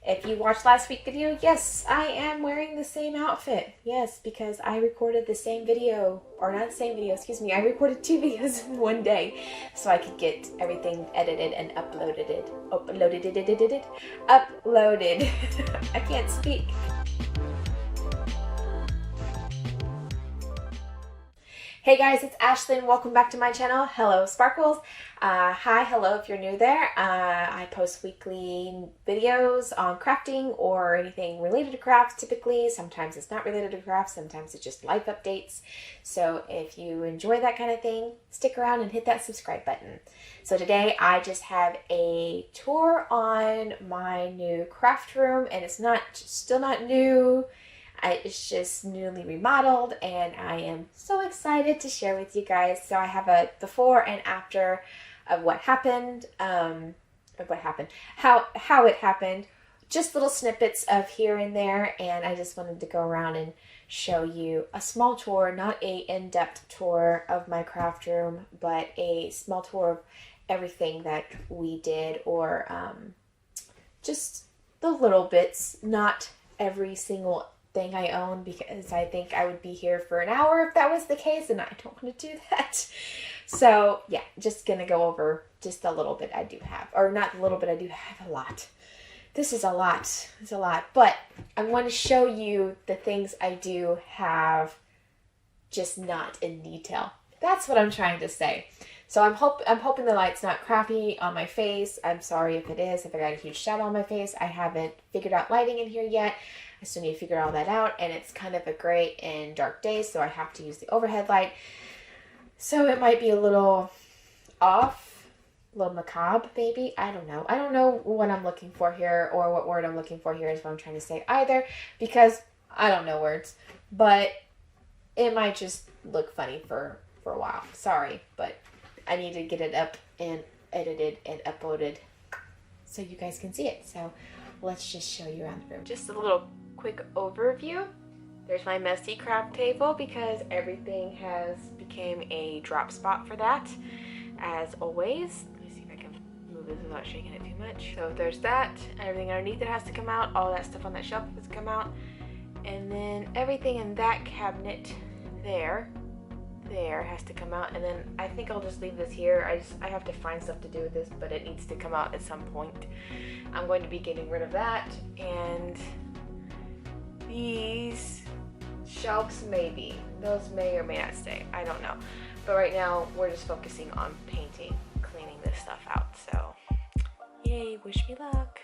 If you watched last week's video, yes, I am wearing the same outfit. Yes, because I recorded the same video, or not the same video, excuse me. I recorded 2 videos in one day so I could get everything edited and uploaded. Uploaded. I can't speak. Hey guys, it's Ashleigh and welcome back to my channel. Hello Sparkles. Hi, hello if you're new there. I post weekly videos on crafting or anything related to crafts typically. Sometimes it's not related to crafts, sometimes it's just life updates. So if you enjoy that kind of thing, stick around and hit that subscribe button. So today I just have a tour on my new craft room, and it's still not new. It's just newly remodeled, and I am so excited to share with you guys. So I have a before and after of what happened, how it happened, just little snippets of here and there, and I just wanted to go around and show you a small tour, not a in-depth tour of my craft room, but a small tour of everything that we did, or just the little bits, not every single thing I own, because I think I would be here for an hour if that was the case, and I don't want to do that. So yeah, just gonna go over just a little bit I do have, or not a little bit, I do have a lot. This is a lot, it's a lot, but I want to show you the things I do have, just not in detail. That's what I'm trying to say. So I'm hoping the light's not crappy on my face. I'm sorry if it is, if I got a huge shadow on my face. I haven't figured out lighting in here yet. I still need to figure all that out, and it's kind of a gray and dark day, so I have to use the overhead light. So it might be a little off, a little macabre maybe. I don't know. I don't know what I'm looking for here, or what word I'm looking for here is what I'm trying to say either, because I don't know words. But it might just look funny for a while. Sorry, but I need to get it up and edited and uploaded so you guys can see it. So let's just show you around the room. Just a little quick overview. There's my messy craft table, because everything has became a drop spot for that, as always. Let me see if I can move this without shaking it too much. So there's that. Everything underneath it has to come out. All that stuff on that shelf has to come out. And then everything in that cabinet there has to come out, and then I think I'll just leave this here. I have to find stuff to do with this, but it needs to come out at some point. I'm going to be getting rid of that, and these shelves, maybe those may or may not stay, I don't know, but right now we're just focusing on painting, cleaning this stuff out. So yay, wish me luck.